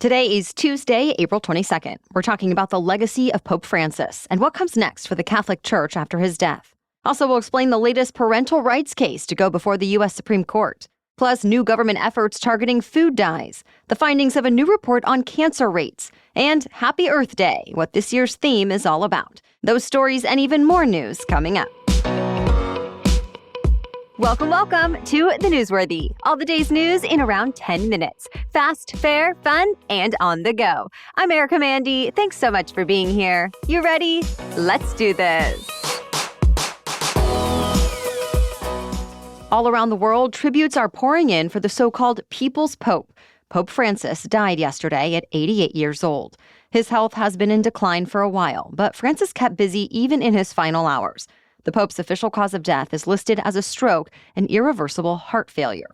Today is Tuesday, April 22nd. We're talking about the legacy of Pope Francis and what comes next for the Catholic Church after his death. Also, we'll explain the latest parental rights case to go before the U.S. Supreme Court. Plus, new government efforts targeting food dyes, the findings of a new report on cancer rates, and Happy Earth Day, what this year's theme is all about. Those stories and even more news coming up. Welcome to The Newsworthy. All the day's news in around 10 minutes. Fast, fair, fun, and on the go. I'm Erica Mandy. Thanks so much for being here. You ready? Let's do this. All around the world, tributes are pouring in for the so-called People's Pope. Pope Francis died yesterday at 88 years old. His health has been in decline for a while, but Francis kept busy even in his final hours. The Pope's official cause of death is listed as a stroke and irreversible heart failure.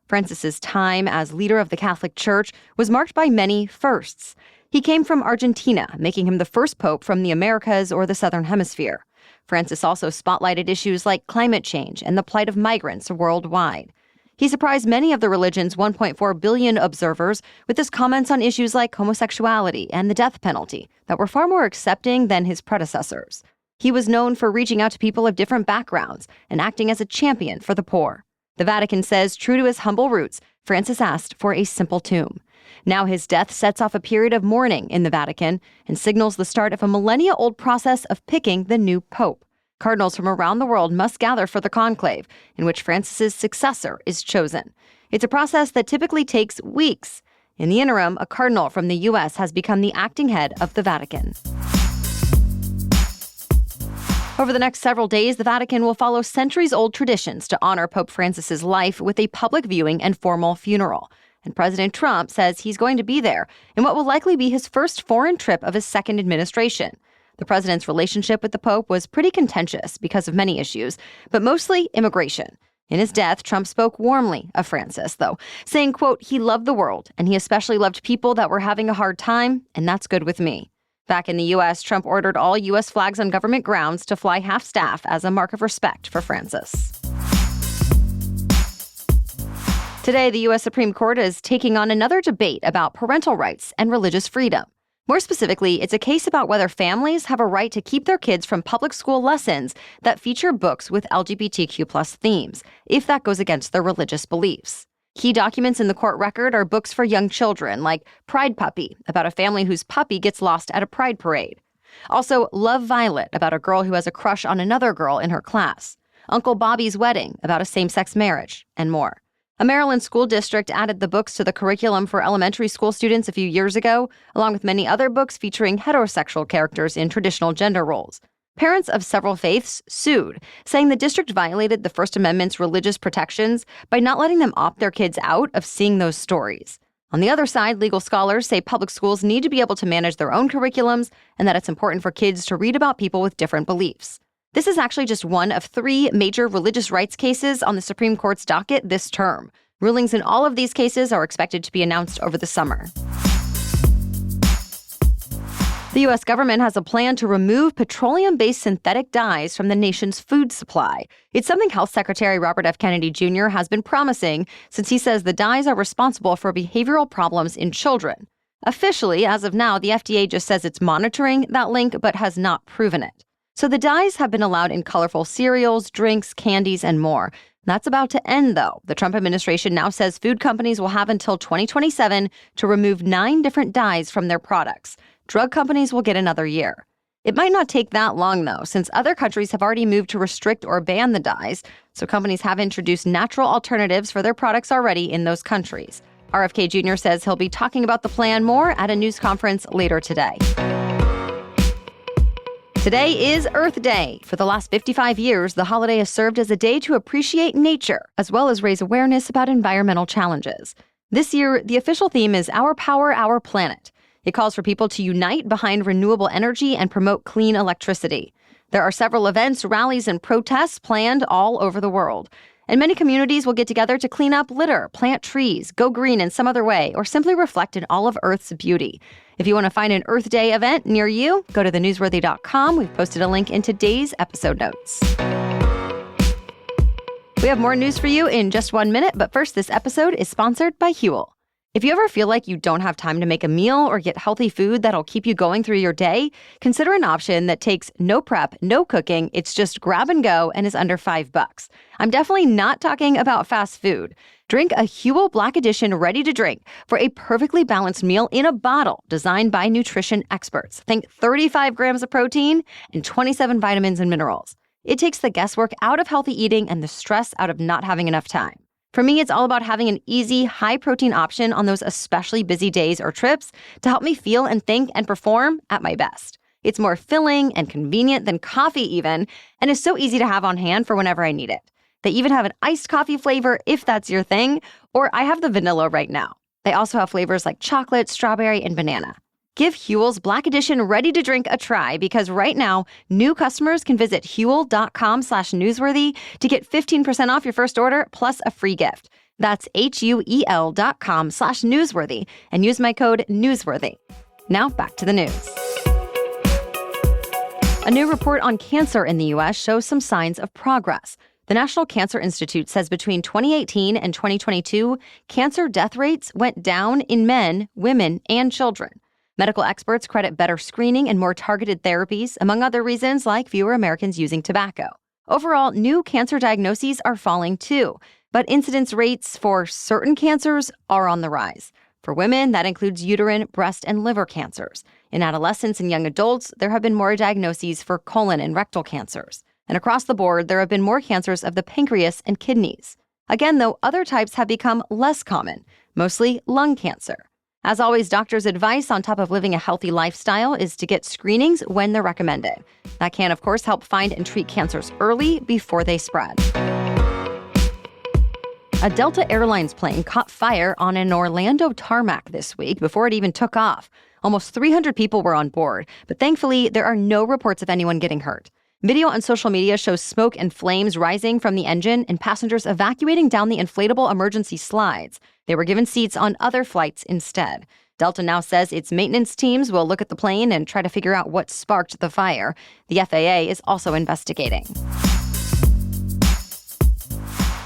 Francis's time as leader of the Catholic Church was marked by many firsts. He came from Argentina, making him the first pope from the Americas or the Southern Hemisphere. Francis also spotlighted issues like climate change and the plight of migrants worldwide. He surprised many of the religion's 1.4 billion observers with his comments on issues like homosexuality and the death penalty that were far more accepting than his predecessors. He was known for reaching out to people of different backgrounds and acting as a champion for the poor. The Vatican says, true to his humble roots, Francis asked for a simple tomb. Now his death sets off a period of mourning in the Vatican and signals the start of a millennia-old process of picking the new pope. Cardinals from around the world must gather for the conclave, in which Francis's successor is chosen. It's a process that typically takes weeks. In the interim, a cardinal from the U.S. has become the acting head of the Vatican. Over the next several days, the Vatican will follow centuries-old traditions to honor Pope Francis's life with a public viewing and formal funeral. And President Trump says he's going to be there in what will likely be his first foreign trip of his second administration. The president's relationship with the Pope was pretty contentious because of many issues, but mostly immigration. In his death, Trump spoke warmly of Francis, though, saying, quote, he loved the world, and he especially loved people that were having a hard time, and that's good with me. Back in the U.S., Trump ordered all U.S. flags on government grounds to fly half-staff as a mark of respect for Francis. Today, the U.S. Supreme Court is taking on another debate about parental rights and religious freedom. More specifically, it's a case about whether families have a right to keep their kids from public school lessons that feature books with LGBTQ+ themes, if that goes against their religious beliefs. Key documents in the court record are books for young children, like Pride Puppy, about a family whose puppy gets lost at a pride parade. Also, Love Violet, about a girl who has a crush on another girl in her class. Uncle Bobby's Wedding, about a same-sex marriage, and more. A Maryland school district added the books to the curriculum for elementary school students a few years ago, along with many other books featuring heterosexual characters in traditional gender roles. Parents of several faiths sued, saying the district violated the First Amendment's religious protections by not letting them opt their kids out of seeing those stories. On the other side, legal scholars say public schools need to be able to manage their own curriculums and that it's important for kids to read about people with different beliefs. This is actually just one of 3 major religious rights cases on the Supreme Court's docket this term. Rulings in all of these cases are expected to be announced over the summer. The U.S. government has a plan to remove petroleum-based synthetic dyes from the nation's food supply. It's something Health Secretary Robert F. Kennedy Jr. has been promising since he says the dyes are responsible for behavioral problems in children. Officially, as of now, the FDA just says it's monitoring that link but has not proven it. So the dyes have been allowed in colorful cereals, drinks, candies, and more. That's about to end, though. The Trump administration now says food companies will have until 2027 to remove 9 different dyes from their products. Drug companies will get another year. It might not take that long, though, since other countries have already moved to restrict or ban the dyes, so companies have introduced natural alternatives for their products already in those countries. RFK Jr. says he'll be talking about the plan more at a news conference later today. Today is Earth Day. For the last 55 years, the holiday has served as a day to appreciate nature, as well as raise awareness about environmental challenges. This year, the official theme is Our Power, Our Planet. It calls for people to unite behind renewable energy and promote clean electricity. There are several events, rallies, and protests planned all over the world. And many communities will get together to clean up litter, plant trees, go green in some other way, or simply reflect in all of Earth's beauty. If you want to find an Earth Day event near you, go to thenewsworthy.com. We've posted a link in today's episode notes. We have more news for you in just 1 minute, but first, this episode is sponsored by Huel. If you ever feel like you don't have time to make a meal or get healthy food that'll keep you going through your day, consider an option that takes no prep, no cooking. It's just grab and go and is under $5. I'm definitely not talking about fast food. Drink a Huel Black Edition ready to drink for a perfectly balanced meal in a bottle designed by nutrition experts. Think 35 grams of protein and 27 vitamins and minerals. It takes the guesswork out of healthy eating and the stress out of not having enough time. For me, it's all about having an easy, high-protein option on those especially busy days or trips to help me feel and think and perform at my best. It's more filling and convenient than coffee even, and is so easy to have on hand for whenever I need it. They even have an iced coffee flavor if that's your thing, or I have the vanilla right now. They also have flavors like chocolate, strawberry, and banana. Give Huel's Black Edition ready to drink a try because right now, new customers can visit Huel.com/newsworthy to get 15% off your first order plus a free gift. That's HUEL.com/newsworthy and use my code newsworthy. Now back to the news. A new report on cancer in the U.S. shows some signs of progress. The National Cancer Institute says between 2018 and 2022, cancer death rates went down in men, women, and children. Medical experts credit better screening and more targeted therapies, among other reasons like fewer Americans using tobacco. Overall, new cancer diagnoses are falling too, but incidence rates for certain cancers are on the rise. For women, that includes uterine, breast, and liver cancers. In adolescents and young adults, there have been more diagnoses for colon and rectal cancers. And across the board, there have been more cancers of the pancreas and kidneys. Again, though, other types have become less common, mostly lung cancer. As always, doctors' advice on top of living a healthy lifestyle is to get screenings when they're recommended. That can, of course, help find and treat cancers early before they spread. A Delta Airlines plane caught fire on an Orlando tarmac this week before it even took off. Almost 300 people were on board, but thankfully, there are no reports of anyone getting hurt. Video on social media shows smoke and flames rising from the engine and passengers evacuating down the inflatable emergency slides. They were given seats on other flights instead. Delta now says its maintenance teams will look at the plane and try to figure out what sparked the fire. The FAA is also investigating.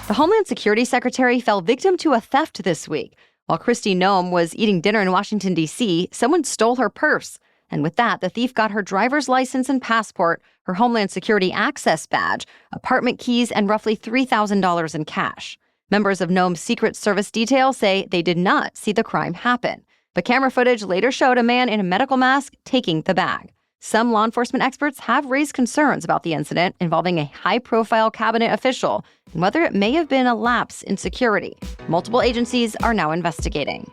The Homeland Security Secretary fell victim to a theft this week. While Kristi Noem was eating dinner in Washington, D.C., someone stole her purse. And with that, the thief got her driver's license and passport, her Homeland Security access badge, apartment keys, and roughly $3,000 in cash. Members of Noem's Secret Service detail say they did not see the crime happen. But camera footage later showed a man in a medical mask taking the bag. Some law enforcement experts have raised concerns about the incident involving a high-profile cabinet official and whether it may have been a lapse in security. Multiple agencies are now investigating.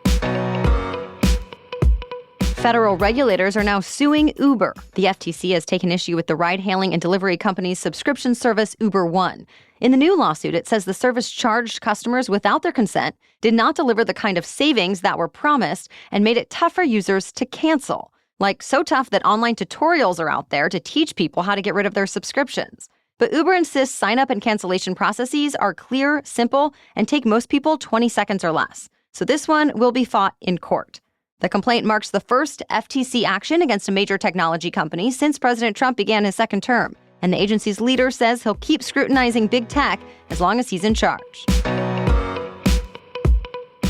Federal regulators are now suing Uber. The FTC has taken issue with the ride-hailing and delivery company's subscription service Uber One. In the new lawsuit, it says the service charged customers without their consent, did not deliver the kind of savings that were promised, and made it tough for users to cancel. Like, so tough that online tutorials are out there to teach people how to get rid of their subscriptions. But Uber insists sign-up and cancellation processes are clear, simple, and take most people 20 seconds or less. So this one will be fought in court. The complaint marks the first FTC action against a major technology company since President Trump began his second term, and the agency's leader says he'll keep scrutinizing big tech as long as he's in charge.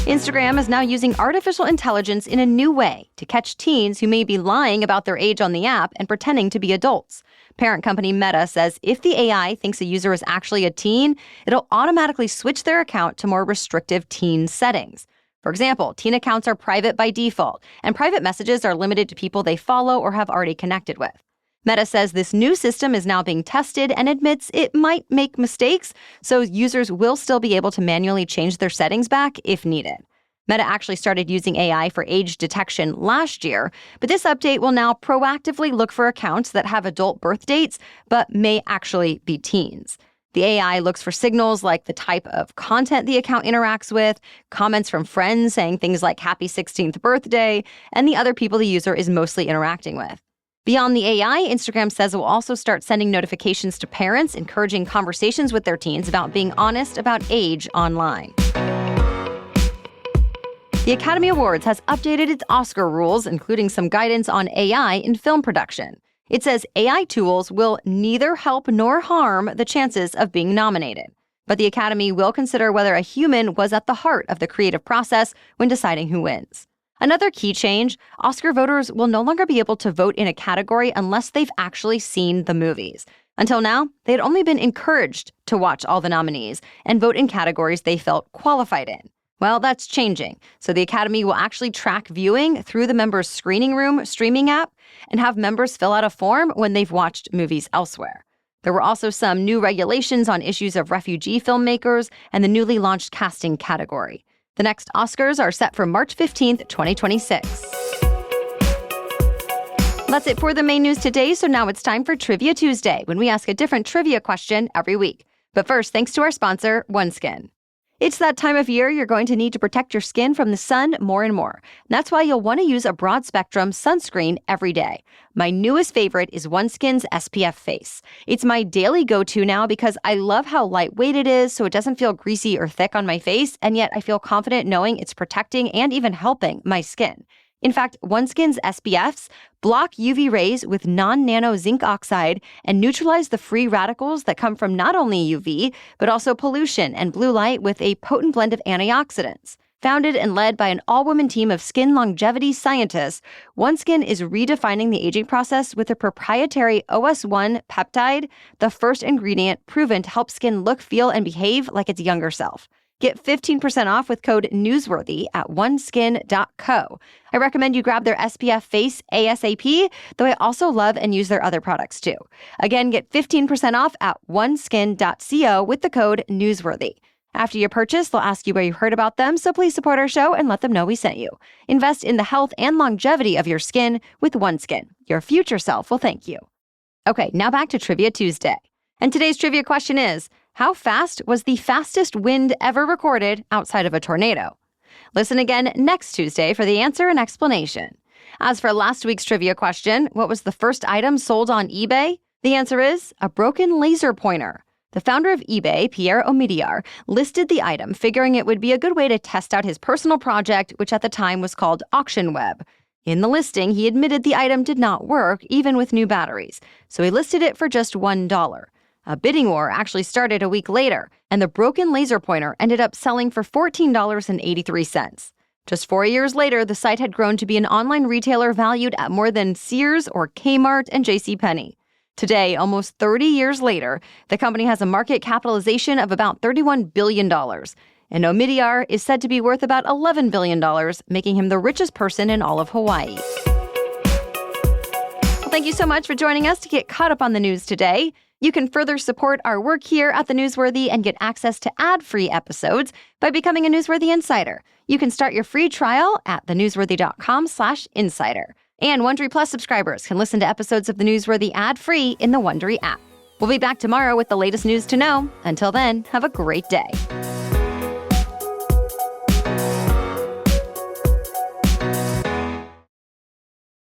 Instagram is now using artificial intelligence in a new way to catch teens who may be lying about their age on the app and pretending to be adults. Parent company Meta says if the AI thinks a user is actually a teen, it'll automatically switch their account to more restrictive teen settings. For example, teen accounts are private by default, and private messages are limited to people they follow or have already connected with. Meta says this new system is now being tested and admits it might make mistakes, so users will still be able to manually change their settings back if needed. Meta actually started using AI for age detection last year, but this update will now proactively look for accounts that have adult birth dates but may actually be teens. The AI looks for signals like the type of content the account interacts with, comments from friends saying things like happy 16th birthday, and the other people the user is mostly interacting with. Beyond the AI, Instagram says it will also start sending notifications to parents, encouraging conversations with their teens about being honest about age online. The Academy Awards has updated its Oscar rules, including some guidance on AI in film production. It says AI tools will neither help nor harm the chances of being nominated. But the Academy will consider whether a human was at the heart of the creative process when deciding who wins. Another key change, Oscar voters will no longer be able to vote in a category unless they've actually seen the movies. Until now, they had only been encouraged to watch all the nominees and vote in categories they felt qualified in. Well, that's changing. So the Academy will actually track viewing through the members' screening room streaming app and have members fill out a form when they've watched movies elsewhere. There were also some new regulations on issues of refugee filmmakers and the newly launched casting category. The next Oscars are set for March 15th, 2026. That's it for the main news today, so now it's time for Trivia Tuesday, when we ask a different trivia question every week. But first, thanks to our sponsor, OneSkin. It's that time of year you're going to need to protect your skin from the sun more and more. That's why you'll want to use a broad-spectrum sunscreen every day. My newest favorite is OneSkin's SPF Face. It's my daily go-to now because I love how lightweight it is, so it doesn't feel greasy or thick on my face, and yet I feel confident knowing it's protecting and even helping my skin. In fact, OneSkin's SPFs block UV rays with non-nano zinc oxide and neutralize the free radicals that come from not only UV, but also pollution and blue light with a potent blend of antioxidants. Founded and led by an all-women team of skin longevity scientists, OneSkin is redefining the aging process with a proprietary OS1 peptide, the first ingredient proven to help skin look, feel, and behave like its younger self. Get 15% off with code NEWSWORTHY at oneskin.co. I recommend you grab their SPF Face ASAP, though I also love and use their other products too. Again, get 15% off at oneskin.co with the code NEWSWORTHY. After you purchase, they'll ask you where you heard about them, so please support our show and let them know we sent you. Invest in the health and longevity of your skin with OneSkin. Your future self will thank you. Okay, now back to Trivia Tuesday. And today's trivia question is, how fast was the fastest wind ever recorded outside of a tornado? Listen again next Tuesday for the answer and explanation. As for last week's trivia question, what was the first item sold on eBay? The answer is a broken laser pointer. The founder of eBay, Pierre Omidyar, listed the item, figuring it would be a good way to test out his personal project, which at the time was called Auction Web. In the listing, he admitted the item did not work, even with new batteries, so he listed it for just $1. A bidding war actually started a week later, and the broken laser pointer ended up selling for $14.83. Just 4 years later, the site had grown to be an online retailer valued at more than Sears or Kmart and JCPenney. Today, almost 30 years later, the company has a market capitalization of about $31 billion, and Omidyar is said to be worth about $11 billion, making him the richest person in all of Hawaii. Well, thank you so much for joining us to get caught up on the news today. You can further support our work here at The Newsworthy and get access to ad-free episodes by becoming a Newsworthy Insider. You can start your free trial at thenewsworthy.com/insider. And Wondery Plus subscribers can listen to episodes of The Newsworthy ad-free in the Wondery app. We'll be back tomorrow with the latest news to know. Until then, have a great day.